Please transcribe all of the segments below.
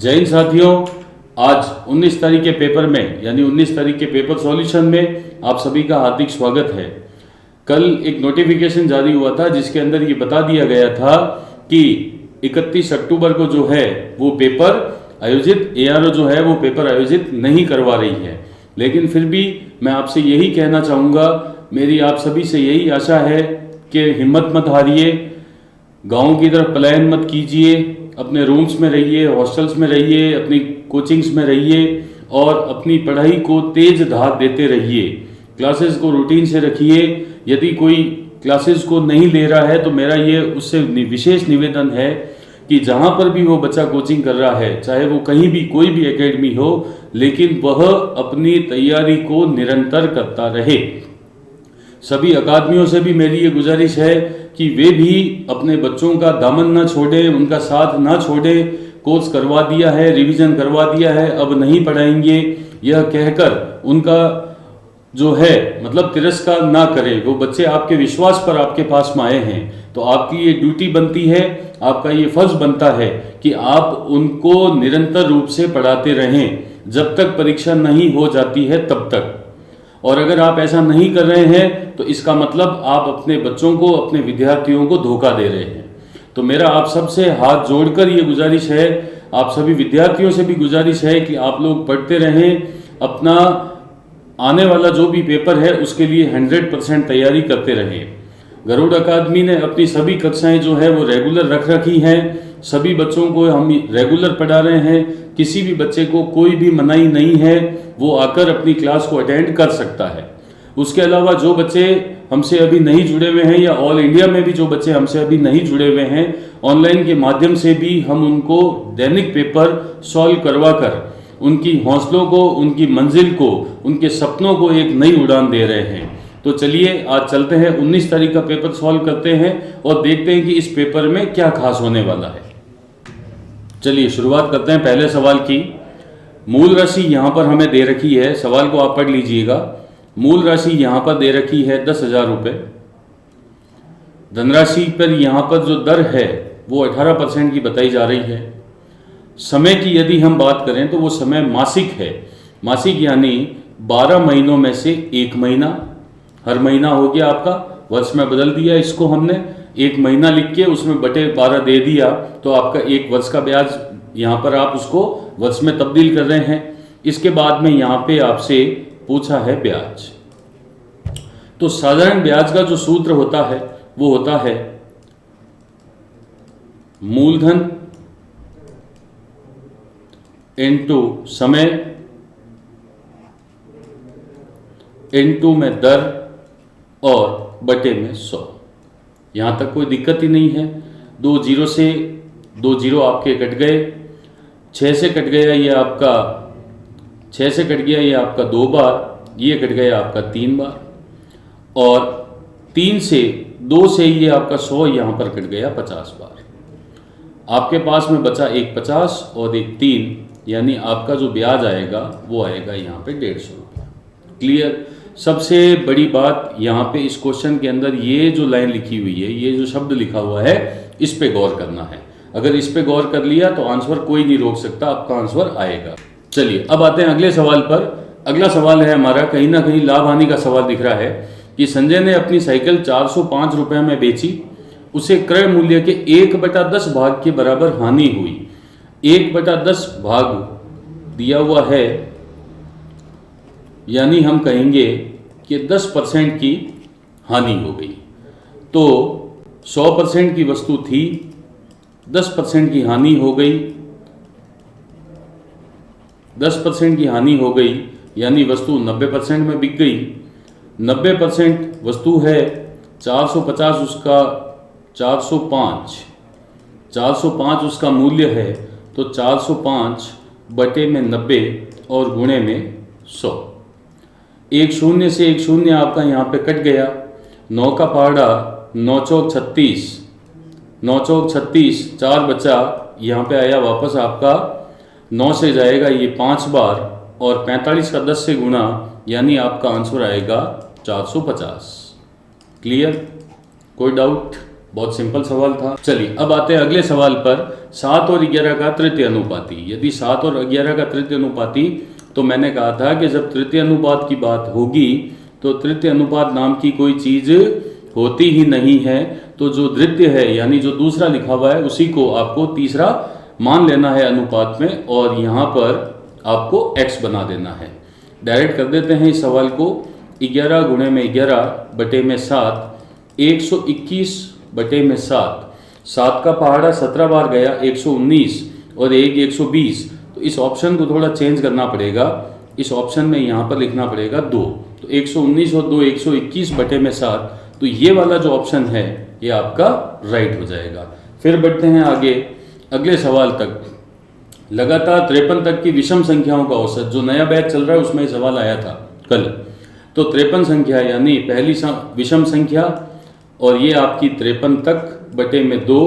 जय हिंद साथियों, आज 19 तारीख के पेपर में यानी 19 तारीख के पेपर सॉल्यूशन में आप सभी का हार्दिक स्वागत है। कल एक नोटिफिकेशन जारी हुआ था जिसके अंदर ये बता दिया गया था कि 31 अक्टूबर को जो है वो पेपर आयोजित एआरओ जो है वो पेपर आयोजित नहीं करवा रही है। लेकिन फिर भी मैं आपसे यही कहना चाहूँगा, मेरी आप सभी से यही आशा है कि हिम्मत मत हारिए, गाँव की तरफ पलायन मत कीजिए, अपने रूम्स में रहिए, हॉस्टल्स में रहिए, अपनी कोचिंग्स में रहिए और अपनी पढ़ाई को तेज धार देते रहिए। क्लासेस को रूटीन से रखिए। यदि कोई क्लासेस को नहीं ले रहा है तो मेरा ये उससे विशेष निवेदन है कि जहाँ पर भी वो बच्चा कोचिंग कर रहा है, चाहे वो कहीं भी कोई भी एकेडमी हो, लेकिन वह अपनी तैयारी को निरंतर करता रहे। सभी अकादमियों से भी मेरी ये गुजारिश है कि वे भी अपने बच्चों का दामन ना छोड़ें, उनका साथ ना छोड़ें। कोर्स करवा दिया है, रिवीजन करवा दिया है, अब नहीं पढ़ाएंगे यह कहकर उनका जो है मतलब तिरस्कार ना करें। वो बच्चे आपके विश्वास पर आपके पास में आए हैं, तो आपकी ये ड्यूटी बनती है, आपका ये फर्ज बनता है कि आप उनको निरंतर रूप से पढ़ाते रहें जब तक परीक्षा नहीं हो जाती है तब तक। और अगर आप ऐसा नहीं कर रहे हैं तो इसका मतलब आप अपने बच्चों को, अपने विद्यार्थियों को धोखा दे रहे हैं। तो मेरा आप सबसे हाथ जोड़कर ये गुजारिश है, आप सभी विद्यार्थियों से भी गुजारिश है कि आप लोग पढ़ते रहें, अपना आने वाला जो भी पेपर है उसके लिए 100% तैयारी करते रहें। गरुड़ अकादमी ने अपनी सभी कक्षाएं जो है वो रेगुलर रख रखी हैं, सभी बच्चों को हम रेगुलर पढ़ा रहे हैं। किसी भी बच्चे को कोई भी मनाही नहीं है, वो आकर अपनी क्लास को अटेंड कर सकता है। उसके अलावा जो बच्चे हमसे अभी नहीं जुड़े हुए हैं या ऑल इंडिया में भी जो बच्चे हमसे अभी नहीं जुड़े हुए हैं, ऑनलाइन के माध्यम से भी हम उनको दैनिक पेपर सॉल्व करवा कर उनकी हौसलों को, उनकी मंजिल को, उनके सपनों को एक नई उड़ान दे रहे हैं। तो चलिए आज चलते हैं, 19 तारीख का पेपर सॉल्व करते हैं और देखते हैं कि इस पेपर में क्या खास होने वाला है। चलिए शुरुआत करते हैं पहले सवाल की। मूल राशि यहाँ पर हमें दे रखी है, सवाल को आप पढ़ लीजिएगा। मूल राशि यहाँ पर दे रखी है 10,000 रुपये। धनराशि पर यहाँ पर जो दर है वो 18% की बताई जा रही है। समय की यदि हम बात करें तो वो समय मासिक है। मासिक यानी 12 महीनों में से एक महीना, हर महीना हो गया आपका, वर्ष में बदल दिया इसको हमने, एक महीना लिख के उसमें बटे 12 दे दिया तो आपका एक वर्ष का ब्याज यहाँ पर आप उसको वर्ष में तब्दील कर रहे हैं। इसके बाद में यहाँ पे आपसे पूछा है ब्याज। तो साधारण ब्याज का जो सूत्र होता है वो होता है मूलधन इनटू समय इनटू में दर और बटे में 100। यहाँ तक कोई दिक्कत ही नहीं है। 2 जीरो से 2 जीरो आपके कट गए, 6 से कट गया ये आपका, 6 से कट गया ये आपका 2 बार, ये कट गया आपका 3 बार, और 3 से 2 से ये आपका 100 यहाँ पर कट गया 50 बार। आपके पास में बचा एक 50 और एक 3, यानी आपका जो ब्याज आएगा वो आएगा यहाँ पे 150 रुपया। क्लियर? सबसे बड़ी बात यहाँ पे इस क्वेश्चन के अंदर ये जो लाइन लिखी हुई है, ये जो शब्द लिखा हुआ है, इस पे गौर करना है। अगर इस पे गौर कर लिया तो आंसर कोई नहीं रोक सकता, आपका आंसर आएगा। चलिए अब आते हैं अगले सवाल पर। अगला सवाल है हमारा, कहीं ना कहीं लाभ हानि का सवाल दिख रहा है कि संजय ने अपनी साइकिल 405 रुपये में बेची, उसे क्रय मूल्य के 1/10 भाग के बराबर हानि हुई। 1/10 भाग दिया हुआ है, यानी हम कहेंगे कि 10% की हानि हो गई। तो 100% की वस्तु थी, 10% की हानि हो गई, 10% की हानि हो गई, यानी वस्तु 90% में बिक गई। 90% वस्तु है, 450 उसका 405 उसका मूल्य है, तो 405 बटे में 90 और गुणे में 100। एक शून्य से एक शून्य आपका यहाँ पे कट गया। 9 का पहाड़ा 9 चौक 36, 9 चौक 36, 4 बचा, यहाँ पे आया वापस आपका 9 से जाएगा ये 5 बार, और 45 का 10 से गुणा, यानी आपका आंसर आएगा 450। क्लियर? कोई डाउट? बहुत सिंपल सवाल था। चलिए अब आते हैं अगले सवाल पर। 7 और 11 का तृतीय अनुपाती। यदि 7 और 11 का तृतीय अनुपाती, तो मैंने कहा था कि जब तृतीय अनुपात की बात होगी तो तृतीय अनुपात नाम की कोई चीज होती ही नहीं है। तो जो द्वितीय है यानी जो दूसरा लिखा हुआ है उसी को आपको तीसरा मान लेना है अनुपात में, और यहाँ पर आपको x बना देना है। डायरेक्ट कर देते हैं इस सवाल को। 11 गुणे में 11 बटे में 7, 121 बटे में 7। 7 का पहाड़ा 17 बार गया, 119, और 1 120। तो इस ऑप्शन को थोड़ा चेंज करना पड़ेगा। इस ऑप्शन में यहाँ पर लिखना पड़ेगा 2। तो 119 और 2 121 बटे में 7। तो ये वाला जो ऑप्शन है ये आपका राइट हो जाएगा। फिर बढ़ते हैं आगे अगले सवाल तक। लगातार 53 तक की विषम संख्याओं का औसत, जो नया बैच चल रहा है उसमें सवाल आया था कल। तो 53 संख्या यानी पहली विषम संख्या, और ये आपकी 53 तक बटे में 2,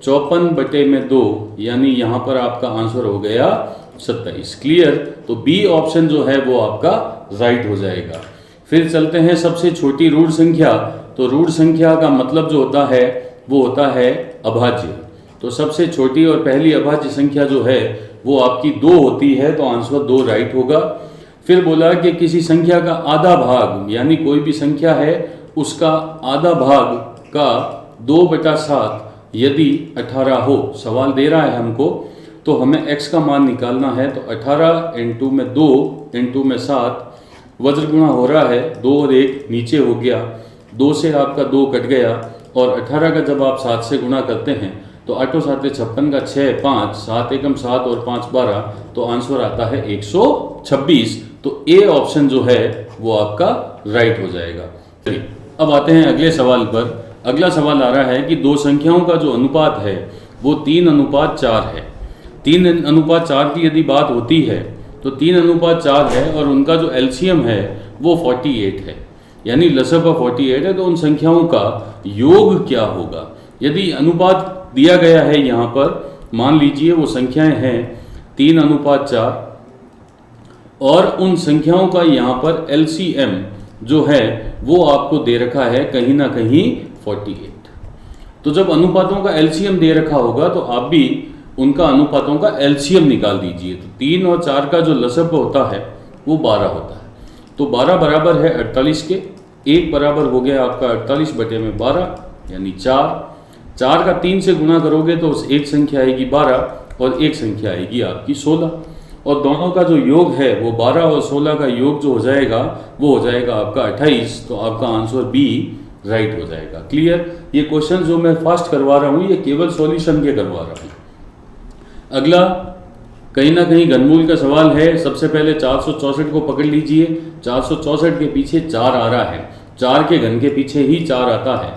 54 बटे में 2, यानी यहाँ पर आपका आंसर हो गया 27। क्लियर। तो बी ऑप्शन जो है वो आपका राइट हो जाएगा। फिर चलते हैं सबसे छोटी रूढ़ संख्या। तो रूढ़ संख्या का मतलब जो होता है वो होता है अभाज्य। तो सबसे छोटी और पहली अभाज्य संख्या जो है वो आपकी 2 होती है, तो आंसर 2 राइट होगा। फिर बोला कि किसी संख्या का आधा भाग, यानी कोई भी संख्या है उसका आधा भाग का 2/7 यदि 18 हो। सवाल दे रहा है हमको, तो हमें x का मान निकालना है। तो 18 × में 2 × में 7, वज्र गुणा हो रहा है, 2 और 1 नीचे हो गया, 2 से आपका 2 कट गया, और 18 का जब आप 7 से गुणा करते हैं तो 8 7 56 का 6 5, 7 एकम 7 और 5 12, तो आंसर आता है 126। तो ए ऑप्शन जो है वो आपका राइट हो जाएगा। चलिए अब आते हैं अगले सवाल पर। अगला सवाल आ रहा है कि दो संख्याओं का जो अनुपात है वो 3:4 है। 3:4 की यदि बात होती है तो 3:4 है, और उनका जो एलसीएम है वो 48 है, यानी लसअ 48 है। तो उन संख्याओं का योग क्या होगा? यदि अनुपात दिया गया है यहाँ पर, मान लीजिए वो संख्याएं हैं 3:4, और उन संख्याओं का यहाँ पर एलसीएम जो है वो आपको दे रखा है कहीं ना कहीं 48। तो जब अनुपातों का एलसीएम दे रखा होगा तो आप भी उनका अनुपातों का एलसीएम निकाल दीजिए। तो 3 और 4 का जो लसअ होता है वो 12 होता है। तो 12 बराबर है 48 के, 1 बराबर हो गया आपका 48 बटे में 12 यानी 4। 4 का 3 से गुणा करोगे तो एक संख्या आएगी 12 और एक संख्या आएगी आपकी 16, और दोनों का जो योग है वो 12 और 16 का योग जो हो जाएगा वो हो जाएगा आपका 28। तो आपका आंसर बी राइट हो जाएगा। क्लियर। ये क्वेश्चन जो मैं फास्ट करवा रहा हूँ ये केवल सॉल्यूशन के करवा रहा हूँ। अगला कहीं ना कहीं घनमूल का सवाल है। सबसे पहले 464 को पकड़ लीजिए। 464 के पीछे 4 आ रहा है, 4 के घन के पीछे ही 4 आता है।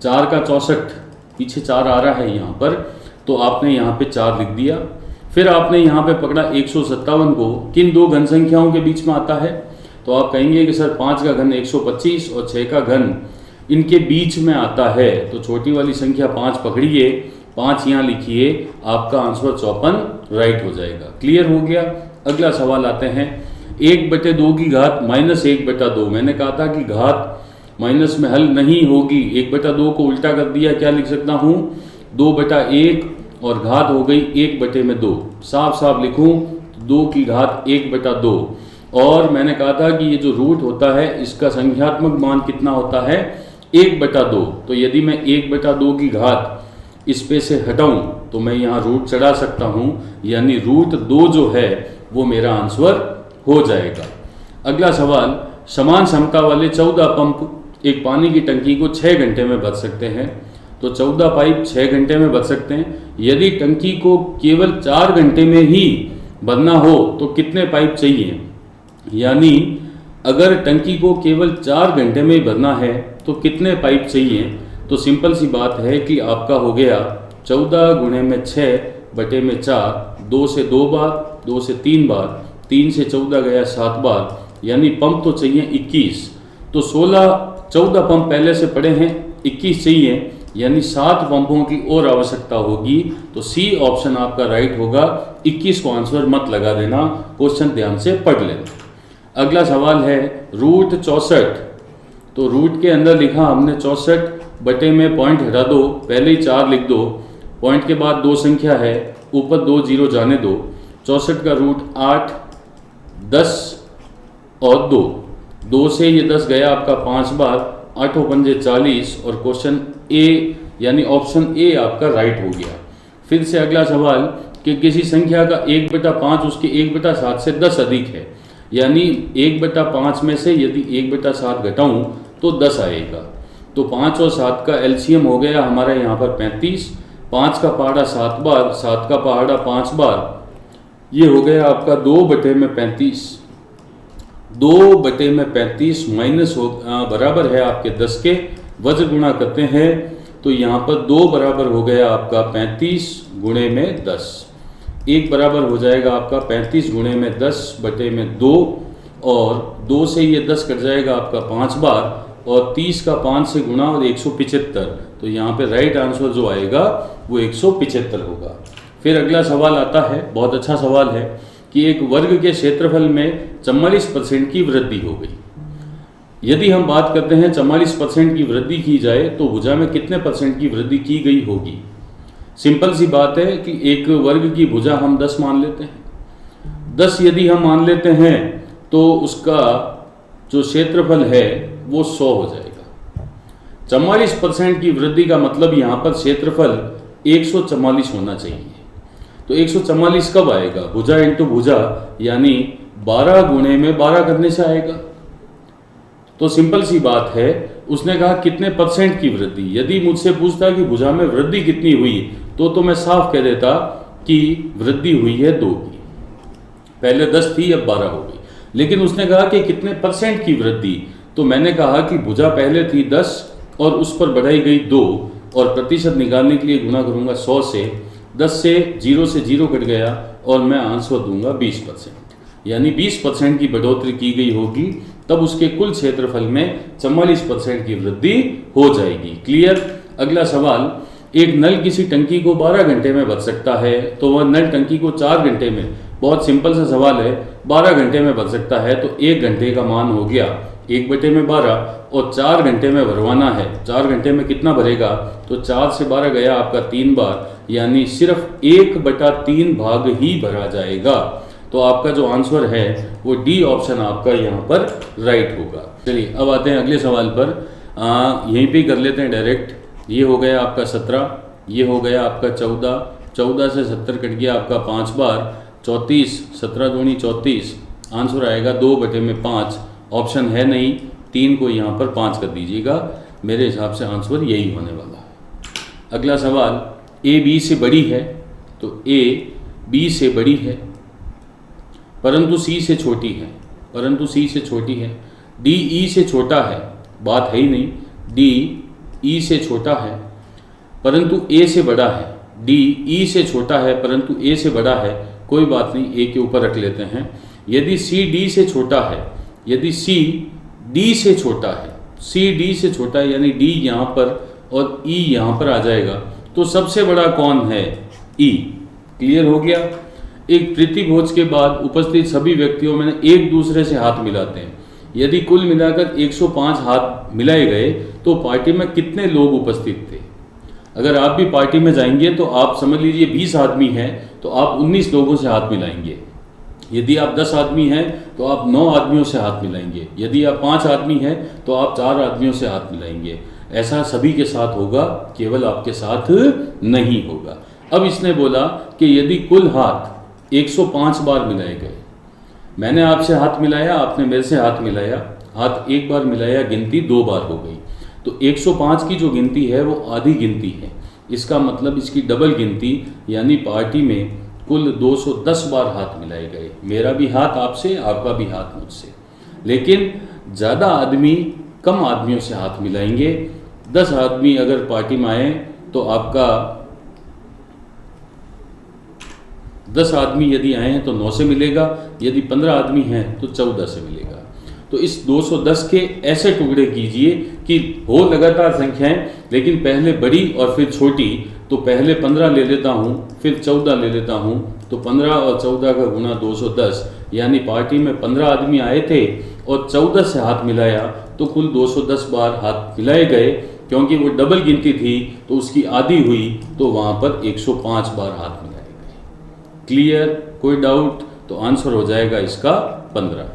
4 का 64 पीछे 4 आ रहा है यहाँ पर, तो आपने यहाँ पे 4 लिख दिया। फिर आपने यहाँ पे पकड़ा 157 को, किन दो घन संख्याओं के बीच में आता है? तो आप कहेंगे कि सर 5 का घन 125 और 6 का घन इनके बीच में आता है। तो छोटी वाली संख्या 5 पकड़िए, 5 यहाँ लिखिए, आपका आंसर 54 राइट हो जाएगा। क्लियर हो गया। अगला सवाल आते हैं 1/2 की घात -1/2। मैंने कहा था कि घात माइनस में हल नहीं होगी। 1/2 को उल्टा कर दिया, क्या लिख सकता हूँ 2/1, और घात हो गई 1/2। साफ साफ लिखूँ 2 की घात 1/2। और मैंने कहा था कि ये जो रूट होता है इसका संख्यात्मक मान कितना होता है 1/2। तो यदि मैं 1/2 की घात इस पे से हटाऊं तो मैं यहाँ रूट चढ़ा सकता हूँ, यानी √2 जो है वो मेरा आंसर हो जाएगा। अगला सवाल, समान क्षमता वाले 14 पंप एक पानी की टंकी को 6 घंटे में भर सकते हैं। तो 14 पाइप 6 घंटे में भर सकते हैं। यदि टंकी को केवल 4 घंटे में ही भरना हो तो कितने पाइप चाहिए? यानी अगर टंकी को केवल 4 घंटे में ही भरना है तो कितने पाइप चाहिए? तो सिंपल सी बात है कि आपका हो गया 14 गुणे में 6 बटे में 4, 2 से 2 बार, 2 से 3 बार, 3 से 14 गया 7 बार, यानी पंप तो चाहिए 21। तो 14 पंप पहले से पड़े हैं, 21 चाहिए, यानी 7 पंपों की और आवश्यकता होगी। तो सी ऑप्शन आपका राइट होगा। 21 को आंसर मत लगा देना, क्वेश्चन ध्यान से पढ़ लेना। अगला सवाल है √64। तो रूट के अंदर लिखा हमने 64 बटे में पॉइंट हटा दो, पहले ही 4 लिख दो, पॉइंट के बाद 2 संख्या है, ऊपर 2 जीरो जाने दो। 64 का रूट 8, 10 और 2 से ये 10 गया आपका 5 बार, 8 पंजे 40 और क्वेश्चन ए यानी ऑप्शन ए आपका राइट हो गया। फिर से अगला सवाल कि किसी संख्या का 1/5 उसके 1/7 से 10 अधिक है, यानी 1/5 में से यदि 1/7 घटाऊं तो 10 आएगा। तो 5 और 7 का एलसीएम हो गया हमारा यहाँ पर 35, 5 का पहाड़ा 7 बार, 7 का पहाड़ा 5 बार, ये हो गया आपका 2/35। 2/35 माइनस हो बराबर है आपके 10 के, वज्र गुणा करते हैं तो यहाँ पर 2 बराबर हो गया आपका 35 गुणे में 10, 1 बराबर हो जाएगा आपका 35 गुणे में 10/2 और 2 से ये 10 कट जाएगा आपका 5 बार और 30 का 5 से गुणा और 175, तो यहाँ पे राइट आंसर जो आएगा वो 175 होगा। फिर अगला सवाल आता है, बहुत अच्छा सवाल है कि एक वर्ग के क्षेत्रफल में 44% की वृद्धि हो गई। यदि हम बात करते हैं 44% की वृद्धि की जाए तो भुजा में कितने परसेंट की वृद्धि की गई होगी? सिंपल सी बात है कि एक वर्ग की भुजा हम 10 मान लेते हैं। 10 यदि हम मान लेते हैं तो उसका जो क्षेत्रफल है वो 100 हो जाएगा। 44% की वृद्धि का मतलब यहाँ पर क्षेत्रफल 144 होना चाहिए। तो 144 कब आएगा? भुजा इंटू भुजा यानी 12 गुणे में 12 करने से आएगा। तो सिंपल सी बात है, उसने कहा कितने परसेंट की वृद्धि। यदि मुझसे पूछता कि भुजा में वृद्धि कितनी हुई तो मैं साफ कह देता कि वृद्धि हुई है 2 की। पहले 10 थी अब 12 हो गई, लेकिन उसने कहा कि कितने परसेंट की वृद्धि, तो मैंने कहा कि भुजा पहले थी 10 और उस पर बढ़ाई गई 2 और प्रतिशत निकालने के लिए गुणा करूंगा 100 से। 10 से 0 कट गया और मैं आंसर दूंगा 20%, यानी 20% की बढ़ोतरी की गई होगी, तब उसके कुल क्षेत्रफल में 44% की वृद्धि हो जाएगी। क्लियर? अगला सवाल, एक नल किसी टंकी को 12 घंटे में भर सकता है, तो वह नल टंकी को 4 घंटे में, बहुत सिंपल सा सवाल है, 12 घंटे में भर सकता है तो 1 घंटे का मान हो गया 1/12 और 4 घंटे में भरवाना है। 4 घंटे में कितना भरेगा? तो 4 से 12 गया आपका 3 बार, यानी सिर्फ 1/3 भाग ही भरा जाएगा। तो आपका जो आंसर है वो डी ऑप्शन आपका यहाँ पर राइट होगा। चलिए अब आते हैं अगले सवाल पर, यहीं पे कर लेते हैं डायरेक्ट। ये हो गया आपका 17, ये हो गया आपका 14, 14 से 70 कट गया आपका 5 बार, 34, 17 दूनी 34, आंसर आएगा 2/5। ऑप्शन है नहीं, 3 को यहाँ पर 5 कर दीजिएगा, मेरे हिसाब से आंसर यही होने वाला है। अगला सवाल, ए बी से बड़ी है, तो ए बी से बड़ी है परंतु सी से छोटी है, परंतु सी से छोटी है। डी ई से छोटा है, बात है ही नहीं, डी ई से छोटा है परंतु ए से बड़ा है। डी ई से छोटा है परंतु ए से बड़ा है, कोई बात नहीं, ए के ऊपर रख लेते हैं। यदि सी डी से छोटा है, यदि सी डी से छोटा है, सी डी से छोटा है यानी डी यहाँ पर और ई यहाँ पर आ जाएगा, तो सबसे बड़ा कौन है? ई। क्लियर हो गया? एक प्रीति भोज के बाद उपस्थित सभी व्यक्तियों में एक दूसरे से हाथ मिलाते हैं। यदि कुल मिलाकर 105 हाथ मिलाए गए तो पार्टी में कितने लोग उपस्थित थे? अगर आप भी पार्टी में जाएंगे तो आप समझ लीजिए 20 आदमी हैं तो आप 19 लोगों से हाथ मिलाएंगे। यदि आप 10 आदमी हैं तो आप 9 आदमियों से हाथ मिलाएंगे। यदि आप 5 आदमी हैं तो आप 4 आदमियों से हाथ मिलाएंगे। ऐसा सभी के साथ होगा, केवल आपके साथ नहीं होगा। अब इसने बोला कि यदि कुल हाथ 105 बार मिलाए गए, मैंने आपसे हाथ मिलाया, आपने मेरे से हाथ मिलाया, हाथ एक बार मिलाया, गिनती 2 बार हो गई, तो 105 की जो गिनती है वो आधी गिनती है। इसका मतलब इसकी डबल गिनती, यानी पार्टी में कुल 210 बार हाथ मिलाए गए। मेरा भी हाथ आपसे, आपका भी हाथ मुझसे, लेकिन ज़्यादा आदमी कम आदमियों से हाथ मिलाएंगे। 10 आदमी अगर पार्टी में आए तो आपका 10 आदमी यदि आए हैं तो 9 से मिलेगा, यदि 15 आदमी हैं तो 14 से मिलेगा। तो इस 210 के ऐसे टुकड़े कीजिए कि हो लगातार संख्याएं, लेकिन पहले बड़ी और फिर छोटी। तो पहले 15 ले लेता हूं, फिर 14 ले लेता हूं, तो 15 और 14 का गुणा 210, यानी पार्टी में 15 आदमी आए थे और 14 से हाथ मिलाया तो कुल 210 बार हाथ मिलाए गए। क्योंकि वो डबल गिनती थी तो उसकी आधी हुई, तो वहाँ पर 105 बार हाथ मिलाए गए। क्लियर? कोई डाउट? तो आंसर हो जाएगा इसका 15।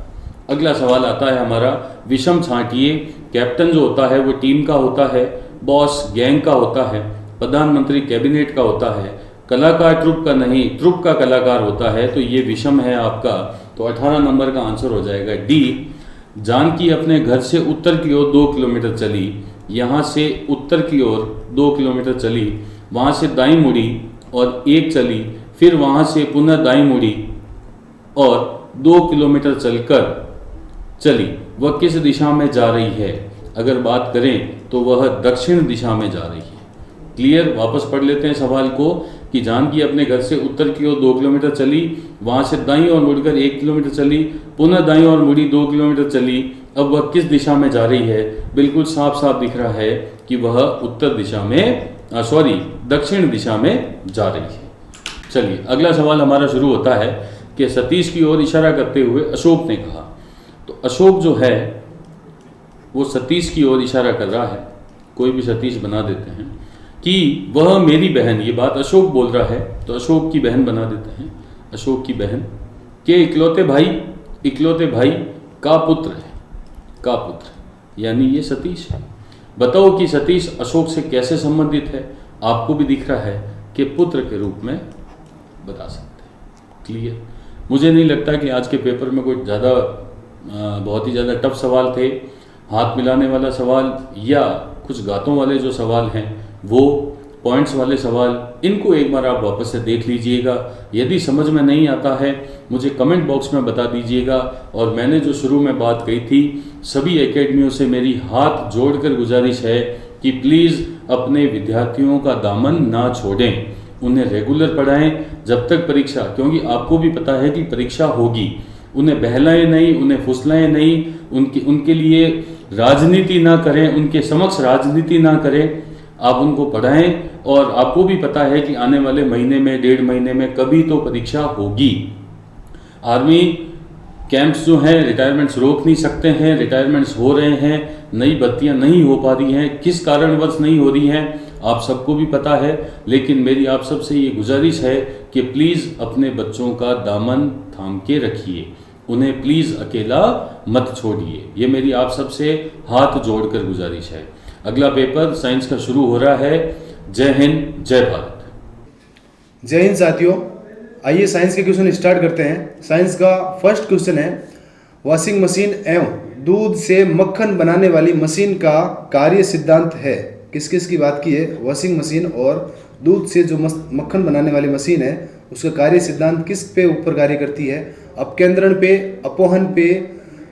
अगला सवाल आता है हमारा, विषम छांटिए। कैप्टन जो होता है वो टीम का होता है, बॉस गैंग का होता है, प्रधानमंत्री कैबिनेट का होता है, कलाकार ट्रुप का नहीं, ट्रुप का कलाकार होता है, तो ये विषम है आपका। तो 18 नंबर का आंसर हो जाएगा डी। जानकी अपने घर से उत्तर की ओर 2 किलोमीटर चली, यहाँ से उत्तर की ओर 2 किलोमीटर चली, वहाँ से दाईं मुड़ी और 1 चली, फिर वहाँ से पुनः दाईं मुड़ी और 2 किलोमीटर चलकर चली। वह किस दिशा में जा रही है? अगर बात करें तो वह दक्षिण दिशा में जा रही है। क्लियर? वापस पढ़ लेते हैं सवाल को कि जानकी अपने घर से उत्तर की ओर 2 किलोमीटर चली, वहाँ से दाईं ओर मुड़कर 1 किलोमीटर चली, पुनः दाईं ओर मुड़ी 2 किलोमीटर चली। अब वह किस दिशा में जा रही है? बिल्कुल साफ साफ दिख रहा है कि वह उत्तर दिशा में दक्षिण दिशा में जा रही है। चलिए अगला सवाल हमारा शुरू होता है कि सतीश की ओर इशारा करते हुए अशोक ने कहा। तो अशोक जो है वो सतीश की ओर इशारा कर रहा है, कोई भी सतीश बना देते हैं कि वह मेरी बहन, ये बात अशोक बोल रहा है तो अशोक की बहन बना देते हैं, अशोक की बहन के इकलौते भाई का पुत्र है, का पुत्र यानी ये सतीश है। बताओ कि सतीश अशोक से कैसे संबंधित है? आपको भी दिख रहा है कि पुत्र के रूप में बता सकते हैं। क्लियर? मुझे नहीं लगता कि आज के पेपर में कोई ज़्यादा बहुत ही ज़्यादा टफ सवाल थे। हाथ मिलाने वाला सवाल या कुछ गातों वाले जो सवाल हैं वो पॉइंट्स वाले सवाल, इनको एक बार आप वापस से देख लीजिएगा। यदि समझ में नहीं आता है मुझे कमेंट बॉक्स में बता दीजिएगा। और मैंने जो शुरू में बात कही थी, सभी एकेडमियों से मेरी हाथ जोड़कर गुजारिश है कि प्लीज़ अपने विद्यार्थियों का दामन ना छोड़ें, उन्हें रेगुलर पढ़ाएं जब तक परीक्षा, क्योंकि आपको भी पता है कि परीक्षा होगी। उन्हें बहलाएं नहीं, उन्हें फुसलाएं नहीं, उनके लिए राजनीति ना करें, उनके समक्ष राजनीति ना करें। आप उनको पढ़ाएं और आपको भी पता है कि आने वाले महीने में, 1.5 महीने में कभी तो परीक्षा होगी। आर्मी कैंप्स जो हैं रिटायरमेंट्स रोक नहीं सकते हैं, रिटायरमेंट्स हो रहे हैं, नई भर्तियां नहीं हो पा रही हैं, किस कारणवश नहीं हो रही हैं आप सबको भी पता है। लेकिन मेरी आप सबसे ये गुजारिश है कि प्लीज़ अपने बच्चों का दामन थाम के रखिए, उन्हें प्लीज़ अकेला मत छोड़िए। ये मेरी आप सबसे हाथ जोड़कर गुजारिश है। अगला पेपर साइंस का शुरू हो रहा है। जय हिंद, जय भारत। जय हिंद साथियों, आइए साइंस के क्वेश्चन स्टार्ट करते हैं। साइंस का फर्स्ट क्वेश्चन है, वॉशिंग मशीन एवं दूध से मक्खन बनाने वाली मशीन का कार्य सिद्धांत है। किस किस की बात की है? वॉशिंग मशीन और दूध से जो मक्खन बनाने वाली मशीन है उसका कार्य सिद्धांत किस पे ऊपर कार्य करती है? अपकेंद्रण पे, अपोहन पे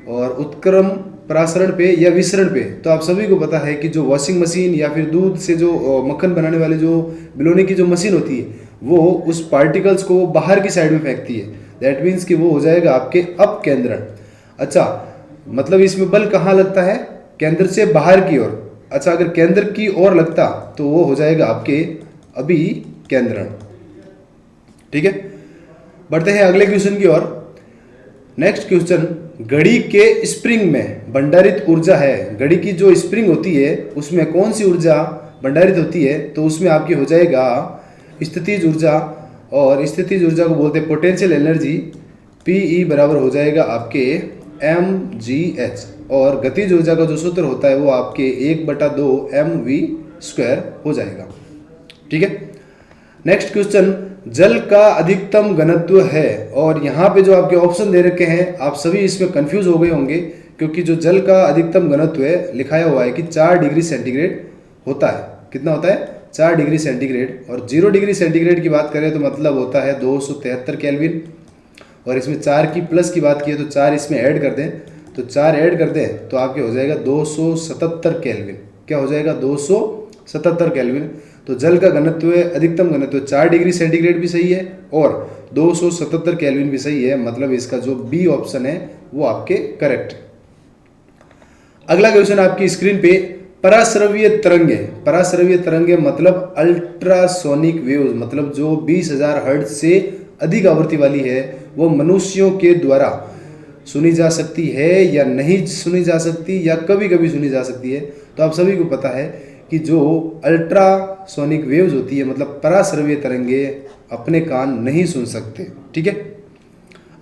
और उत्क्रम प्रासरण पे या विसरण पे। तो आप सभी को पता है कि जो वॉशिंग मशीन या फिर दूध से जो मक्खन बनाने वाले जो बिलोने की जो मशीन होती है वो उस पार्टिकल्स को बाहर की साइड में फेंकती है। दैट मीन्स कि वो हो जाएगा आपके अपकेंद्रण। अच्छा, मतलब इसमें बल कहाँ लगता है? केंद्र से बाहर की ओर। अच्छा, अगर केंद्र की ओर लगता तो वो हो जाएगा आपके अभिकेंद्रण। ठीक है, बढ़ते हैं अगले क्वेश्चन की ओर। नेक्स्ट क्वेश्चन, घड़ी के स्प्रिंग में भंडारित ऊर्जा है। घड़ी की जो स्प्रिंग होती है उसमें कौन सी ऊर्जा भंडारित होती है? तो उसमें आपकी हो जाएगा स्थितिज ऊर्जा, और स्थितिज ऊर्जा को बोलते हैं पोटेंशियल एनर्जी। पीई बराबर हो जाएगा आपके mgh, और गतिज ऊर्जा का जो सूत्र होता है वो आपके 1/2 mv² हो जाएगा। ठीक है, नेक्स्ट क्वेश्चन, जल का अधिकतम घनत्व है। और यहाँ पे जो आपके ऑप्शन दे रखे हैं आप सभी इसमें कंफ्यूज हो गए होंगे, क्योंकि जो जल का अधिकतम घनत्व है लिखाया हुआ है कि 4 डिग्री सेंटीग्रेड होता है। कितना होता है? 4 डिग्री सेंटीग्रेड। और 0 डिग्री सेंटीग्रेड की बात करें तो मतलब होता है 273 केल्विन। और इसमें 4 की प्लस की बात की है तो 4 इसमें ऐड कर दें, तो 4 ऐड कर दें तो आपके हो जाएगा 277 केल्विन। क्या हो जाएगा? 277 केल्विन। तो जल का घनत्व अधिकतम घनत्व 4 डिग्री सेंटीग्रेड भी सही है और 277 केल्विन भी सही है। मतलब इसका जो बी ऑप्शन है वो आपके करेक्ट है। अगला क्वेश्चन आपकी स्क्रीन पे, पराश्रव्य तरंगे। पराश्रव्य तरंगे मतलब अल्ट्रासोनिक वेव्स, मतलब जो 20,000 हर्ट्ज से अधिक आवृत्ति वाली है वो मनुष्यों के द्वारा सुनी जा सकती है या नहीं सुनी जा सकती, या कभी कभी सुनी जा सकती है। तो आप सभी को पता है कि जो अल्ट्रासोनिक वेव्स होती है, मतलब पराश्रव्य तरंगे अपने कान नहीं सुन सकते। ठीक है।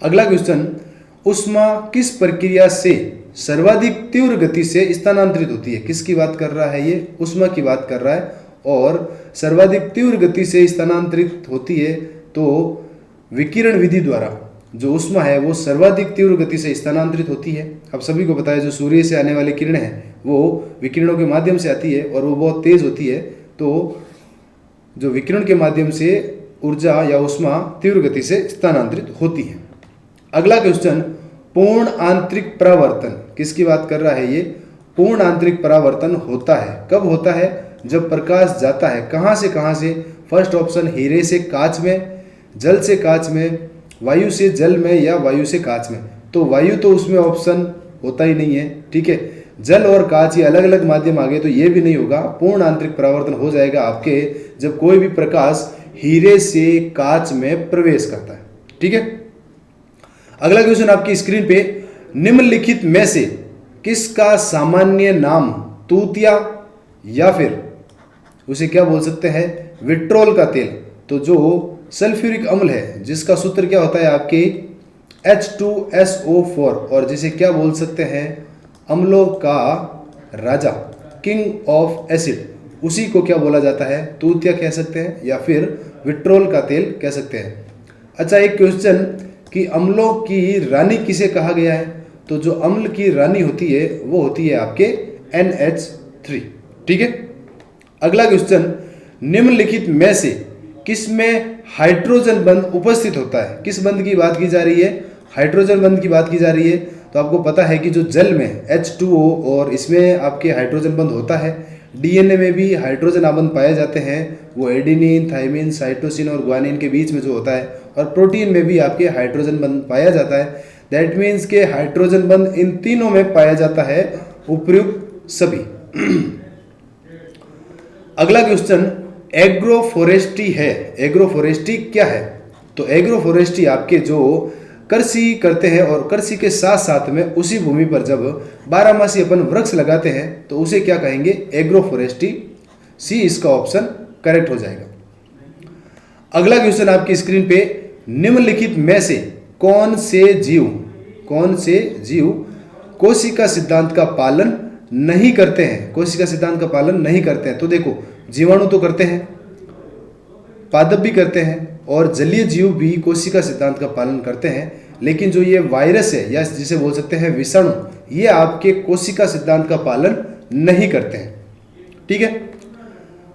अगला क्वेश्चन, ऊष्मा किस प्रक्रिया से सर्वाधिक तीव्र गति से स्थानांतरित होती है? किसकी बात कर रहा है ये? ऊष्मा की बात कर रहा है। और सर्वाधिक तीव्र गति से स्थानांतरित होती है तो विकिरण विधि द्वारा जो ऊष्मा है वो सर्वाधिक तीव्र गति से स्थानांतरित होती है। अब सभी को पता है जो सूर्य से आने वाली किरणें हैं वो विकिरणों के माध्यम से आती है और वो बहुत तेज होती है, तो जो विकिरण के माध्यम से ऊर्जा या ऊष्मा तीव्र गति से स्थानांतरित होती है। अगला क्वेश्चन, पूर्ण आंतरिक परावर्तन किसकी बात कर रहा है ये? पूर्ण आंतरिक परावर्तन होता है कब होता है? जब प्रकाश जाता है कहाँ से? फर्स्ट ऑप्शन, हीरे से कांच में, जल से कांच में, वायु से जल में या वायु से कांच में। तो वायु तो उसमें ऑप्शन होता ही नहीं है। ठीक है। जल और कांच ये अलग अलग माध्यम आ गए तो ये भी नहीं होगा। पूर्ण आंतरिक परावर्तन हो जाएगा आपके जब कोई भी प्रकाश हीरे से कांच में प्रवेश करता है। ठीक है। अगला क्वेश्चन आपकी स्क्रीन पे, निम्नलिखित में से किसका सामान्य नाम तूतिया या फिर उसे क्या बोल सकते हैं? विट्रोल का तेल। तो जो सल्फ्यूरिक अम्ल है जिसका सूत्र क्या होता है आपके H2SO4 और जिसे क्या बोल सकते हैं? अम्लों का राजा, किंग ऑफ एसिड, उसी को क्या बोला जाता है? तूतिया कह सकते हैं या फिर विट्रोल का तेल कह सकते हैं। अच्छा, एक क्वेश्चन कि अम्लों की रानी किसे कहा गया है? तो जो अम्ल की रानी होती है वो होती है आपके NH3। ठीक है। अगला क्वेश्चन, निम्नलिखित में से किसमें हाइड्रोजन बंध उपस्थित होता है? किस बंध की बात की जा रही है? हाइड्रोजन बंध की बात की जा रही है। तो आपको पता है कि जो जल में H2O और इसमें आपके हाइड्रोजन बंध होता है। DNA में भी हाइड्रोजन आबंध पाए जाते हैं, वो एडेनिन, थाइमिन, साइटोसिन और ग्वानिन के बीच में जो होता है। और प्रोटीन में भी आपके हाइड्रोजन बंध पाया जाता है। दैट मीन्स के हाइड्रोजन बंध इन तीनों में पाया जाता है, उपयुक्त सभी। अगला क्वेश्चन, एग्रोफोरेस्ट्री है। एग्रोफोरेस्ट्री क्या है? तो एग्रोफोरेस्ट्री आपके जो कृषि करते हैं और कृषि के साथ साथ में उसी भूमि पर जब 12मासी अपन वृक्ष लगाते हैं तो उसे क्या कहेंगे? एग्रोफोरेस्ट्री। सी इसका ऑप्शन करेक्ट हो जाएगा। अगला क्वेश्चन आपकी स्क्रीन पे, निम्नलिखित में से कौन से जीव कोशिका सिद्धांत का पालन नहीं करते हैं? कोशिका सिद्धांत का पालन नहीं करते हैं। तो देखो, जीवाणु तो करते हैं, पादप भी करते हैं और जलीय जीव भी कोशिका सिद्धांत का पालन करते हैं। लेकिन जो ये वायरस है या जिसे बोल सकते हैं विषाणु, ये आपके कोशिका सिद्धांत का पालन नहीं करते हैं। ठीक है।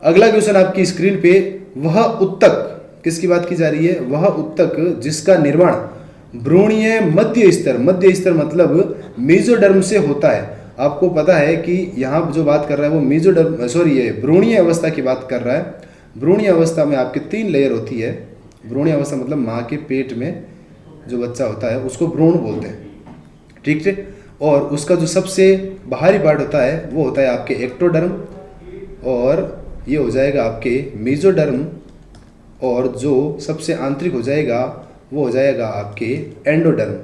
अगला क्वेश्चन आपकी स्क्रीन पे, वह उत्तक किसकी बात की जा रही है? वह उत्तक जिसका निर्माण भ्रूणीय मध्य स्तर मतलब मेसोडर्म से होता है। आपको पता है कि यहाँ जो बात कर रहा है वो मेसोडर्म ये भ्रूणीय अवस्था की बात कर रहा है। भ्रूणीय अवस्था में आपके 3 लेयर होती है। भ्रूणीय अवस्था मतलब माँ के पेट में जो बच्चा होता है उसको भ्रूण बोलते हैं। ठीक है। और उसका जो सबसे बाहरी पार्ट होता है वो होता है आपके एक्टोडर्म और ये हो जाएगा आपके मेसोडर्म और जो सबसे आंतरिक हो जाएगा वो हो जाएगा आपके एंडोडर्म।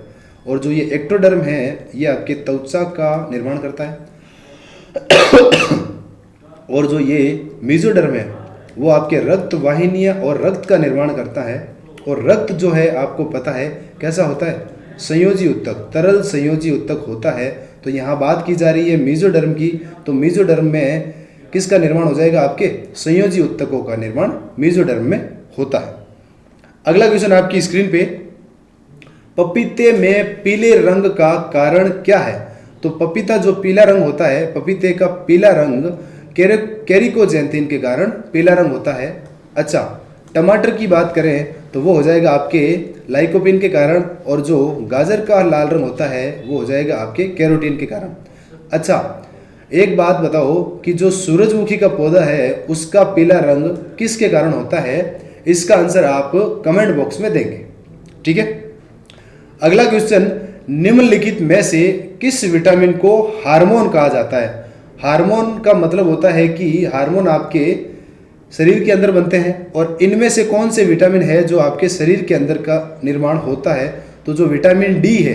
और जो ये एक्टोडर्म है ये आपके त्वचा का निर्माण करता है और जो ये मेसोडर्म है वो आपके रक्त वाहिनियाँ और रक्त का निर्माण करता है। और रक्त जो है आपको पता है कैसा होता है? संयोजी उत्तक, तरल संयोजी उत्तक होता है। तो यहाँ बात की जा रही है मेसोडर्म की, तो मेसोडर्म में किसका निर्माण हो जाएगा? आपके संयोजी उत्तकों का निर्माण मेसोडर्म में होता है। अगला क्वेश्चन आपकी स्क्रीन पे, पपीते में पीले रंग का कारण क्या है? तो पपीता जो पीला रंग होता है, पपीते का पीला रंग कैरिकोजेंथिन के कारण पीला रंग होता है। अच्छा, टमाटर की बात करें तो वो हो जाएगा आपके लाइकोपिन के कारण और जो गाजर का लाल रंग होता है वो हो जाएगा आपके कैरोटीन के कारण। अच्छा, एक बात बताओ कि जो सूरजमुखी का पौधा है उसका पीला रंग किसके कारण होता है? इसका आंसर आप कमेंट बॉक्स में देंगे। ठीक है। अगला क्वेश्चन, निम्नलिखित में से किस विटामिन को हार्मोन कहा जाता है? हार्मोन का मतलब होता है कि हार्मोन आपके शरीर के अंदर बनते हैं और इनमें से कौन से विटामिन है जो आपके शरीर के अंदर का निर्माण होता है? तो जो विटामिन डी है,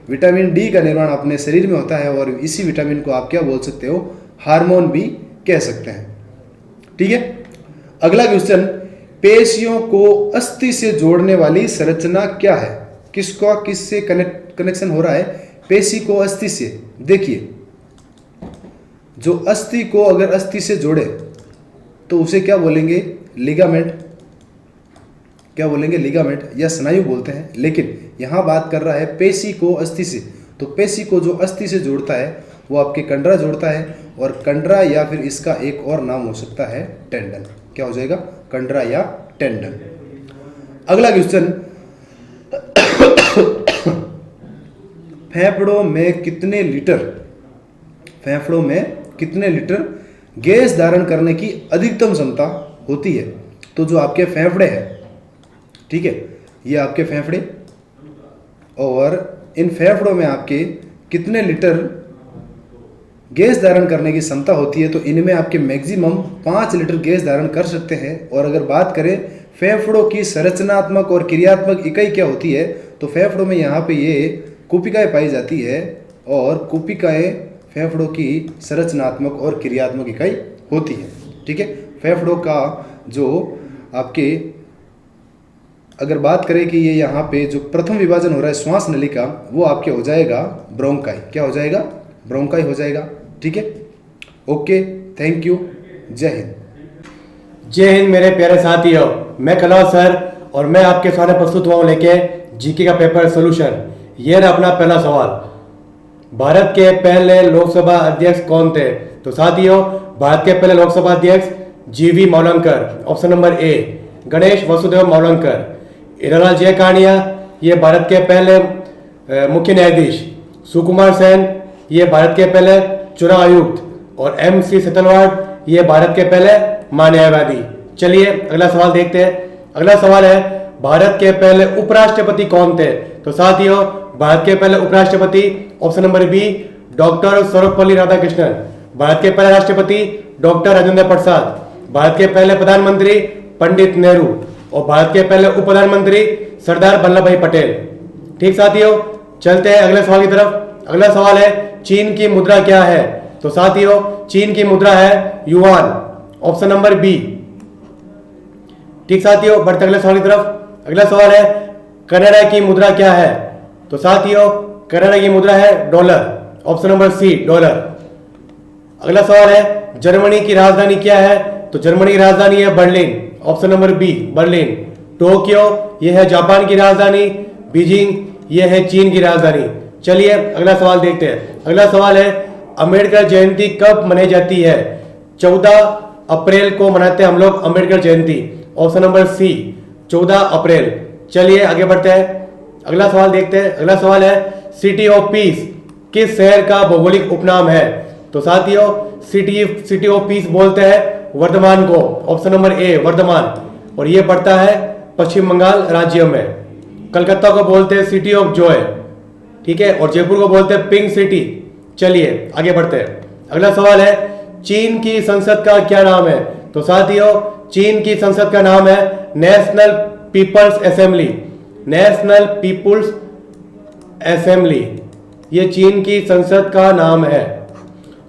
विटामिन डी का निर्माण अपने शरीर में होता है और इसी विटामिन को आप क्या बोल सकते हो? हार्मोन भी कह सकते हैं। ठीक है। अगला क्वेश्चन, पेशियों को अस्थि से जोड़ने वाली संरचना क्या है? किसका किससे कनेक्शन हो रहा है? पेशी को अस्थि से। देखिए, जो अस्थि को अगर अस्थि से जोड़े तो उसे क्या बोलेंगे? लिगामेंट। क्या बोलेंगे? लिगामेंट या स्नायु बोलते हैं। लेकिन यहां बात कर रहा है पेशी को अस्थि से, तो पेशी को जो अस्थि से जोड़ता है वो आपके कंडरा जोड़ता है, और कंडरा या फिर इसका एक और नाम हो सकता है टेंडन। क्या हो जाएगा? कंडरा या टेंडन। अगला क्वेश्चन, फेफड़ों में कितने लीटर गैस धारण करने की अधिकतम क्षमता होती है? तो जो आपके फेफड़े हैं, ठीक है, ये आपके फेफड़े, और इन फेफड़ों में आपके कितने लीटर गैस धारण करने की क्षमता होती है? तो इनमें आपके मैक्सिमम 5 लीटर गैस धारण कर सकते हैं। और अगर बात करें फेफड़ों की संरचनात्मक और क्रियात्मक इकाई क्या होती है, तो फेफड़ों में यहाँ पे ये कुपिकाएं पाई जाती है, और कुपिकाएं फेफड़ों की संरचनात्मक और क्रियात्मक इकाई होती है। ठीक है, फेफड़ों का जो आपके अगर बात करें कि ये यहाँ पे जो प्रथम विभाजन हो रहा है श्वास नली का, वो आपके हो जाएगा ब्रोंकाई। क्या हो जाएगा? ब्रोंकाई हो जाएगा। ठीक है, ओके, थैंक यू, जय हिंद। जय हिंद मेरे प्यारे साथियों, मैं कलौल सर और मैं आपके सामने प्रस्तुत हुआ हूँ लेके जीके का पेपर सोल्यूशन। ये रहा अपना पहला सवाल, भारत के पहले लोकसभा अध्यक्ष कौन थे? तो साथियों, भारत के पहले लोकसभा अध्यक्ष G V Mavalankar, option number A. Ganesh Vasudev Mavalankar. Hiralal Jay Kania, ये भारत के पहले मुख्य न्यायाधीश। सुकुमार सेन, ये भारत के पहले चुनाव आयुक्त। और MC सेतलवाड़, ये भारत के पहले महान्यायवादी। चलिए अगला सवाल देखते हैं। अगला सवाल है, भारत के पहले उपराष्ट्रपति कौन थे? तो साथियों, भारत के पहले उपराष्ट्रपति option number B, doctor Sarvepalli Radhakrishnan. Bharat के पहले राष्ट्रपति डॉक्टर राजेंद्र प्रसाद। भारत के पहले प्रधानमंत्री पंडित नेहरू। और भारत के पहले उप प्रधानमंत्री सरदार वल्लभ भाई पटेल। ठीक साथियों, चलते हैं अगले सवाल की तरफ। अगला सवाल है, चीन की मुद्रा क्या है? तो साथियों, चीन की मुद्रा है युआन, ऑप्शन नंबर बी। ठीक साथियों, बढ़ते अगले सवाल की तरफ। अगला सवाल है, कनाडा की मुद्रा क्या है? तो साथियों, कनाडा की मुद्रा है dollar, option number C, dollar. अगला सवाल है, जर्मनी की राजधानी क्या है? तो जर्मनी की राजधानी है Berlin, option number B, Berlin. Tokyo, यह है जापान की राजधानी। बीजिंग, यह है चीन की राजधानी। चलिए अगला सवाल देखते हैं। अगला सवाल है, अंबेडकर जयंती कब मनाई जाती है? 14 अप्रैल को मनाते हैं हम लोग अंबेडकर जयंती, ऑप्शन नंबर सी, 14 अप्रैल। चलिए आगे बढ़ते हैं, अगला सवाल देखते हैं। अगला सवाल है, सिटी ऑफ पीस किस शहर का भौगोलिक उपनाम है? तो साथियों, सिटी ऑफ पीस बोलते हैं वर्धमान को, ऑप्शन नंबर ए, वर्धमान। और ये पड़ता है पश्चिम बंगाल राज्य में। कलकत्ता को बोलते हैं सिटी ऑफ जॉय, ठीक है, और जयपुर को बोलते हैं पिंक सिटी। चलिए आगे बढ़ते हैं। अगला सवाल है, चीन की संसद का क्या नाम है? तो साथियों, चीन की संसद का नाम है National People's Assembly, National People's Assembly. ये चीन की संसद का नाम है।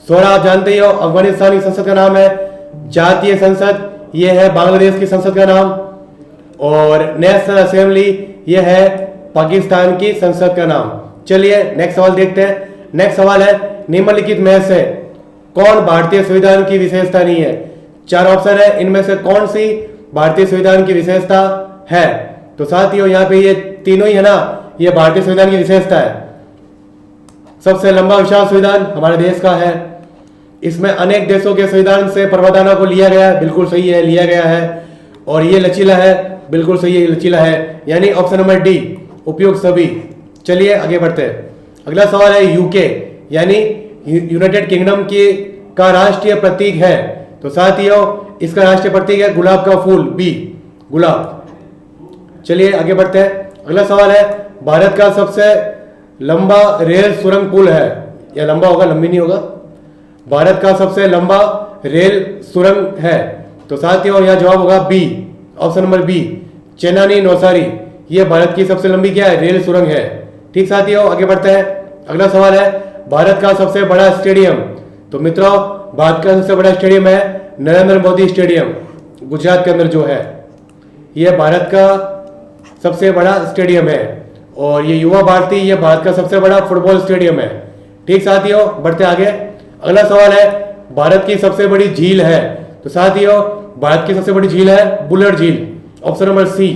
सोरा आप जानते ही हो, अफगानिस्तान की संसद का नाम है जातीय संसद, ये है बांग्लादेश की संसद का नाम। और नेशनल असेंबली, ये है पाकिस्तान की संसद का नाम। चलिए नेक्स्ट सवाल देखते हैं। नेक्स्ट सवाल है, निम्नलिखित में से कौन भारतीय संविधान की विशेषता नहीं है? 4 ऑप्शन है, इनमें से कौन सी भारतीय संविधान की विशेषता है? तो साथियों, यहाँ पे ये तीनों ही है ना, ये भारतीय संविधान की विशेषता है। सबसे लंबा विशाल संविधान हमारे देश का है। इसमें अनेक देशों के संविधान से प्रावधानों को लिया गया है, बिल्कुल सही है, लिया गया है। और ये लचीला है, बिल्कुल सही है, लचीला है, यानी ऑप्शन नंबर डी, उपयुक्त सभी। चलिए आगे बढ़ते हैं। अगला सवाल है, यूके यानी यूनाइटेड किंगडम की का राष्ट्रीय प्रतीक है? तो साथियों, इसका राष्ट्रीय प्रतीक है गुलाब का फूल, बी, गुलाब। चलिए आगे बढ़ते हैं। अगला सवाल है, भारत का सबसे लंबा रेल सुरंग पुल है, या लंबा होगा, लंबी नहीं होगा। भारत का सबसे लंबा रेल सुरंग है? तो साथियों, यह जवाब होगा B, option number B, Chennai Nausari. यह भारत की सबसे लंबी क्या है? रेल सुरंग है। ठीक साथियों, आगे बढ़ते हैं। अगला सवाल है, भारत का सबसे बड़ा स्टेडियम? तो मित्रों, भारत का सबसे बड़ा स्टेडियम है नरेंद्र मोदी स्टेडियम गुजरात के अंदर जो है, ये भारत का सबसे बड़ा स्टेडियम है और ये युवा भारती, ये भारत का सबसे बड़ा फुटबॉल स्टेडियम है। ठीक साथियों, बढ़ते आगे। अगला सवाल है भारत की सबसे बड़ी झील है। तो साथियों, भारत की सबसे बड़ी झील है बुलर झील, ऑप्शन नंबर सी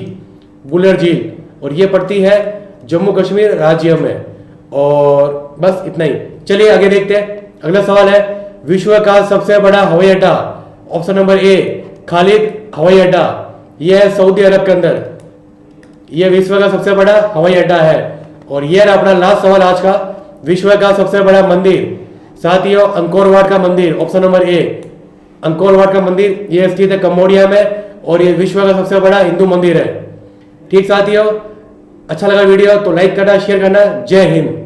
बुलर झील, और ये पड़ती है जम्मू कश्मीर राज्य में। और बस इतना ही। चलिए आगे देखते हैं। अगला सवाल है विश्व का सबसे बड़ा हवाई अड्डा, ऑप्शन नंबर ए खालिद हवाई अड्डा, यह है सऊदी अरब के अंदर। यह विश्व का सबसे बड़ा हवाई अड्डा है। और यह रहा अपना लास्ट सवाल आज का, विश्व का सबसे बड़ा मंदिर। साथियों, अंकोर वाट का मंदिर, ऑप्शन नंबर ए अंकोर वाट का मंदिर, यह स्थित है कंबोडिया में और यह विश्व का सबसे बड़ा हिंदू मंदिर है। ठीक साथियों, अच्छा लगा वीडियो तो लाइक करना, शेयर करना। जय हिंद।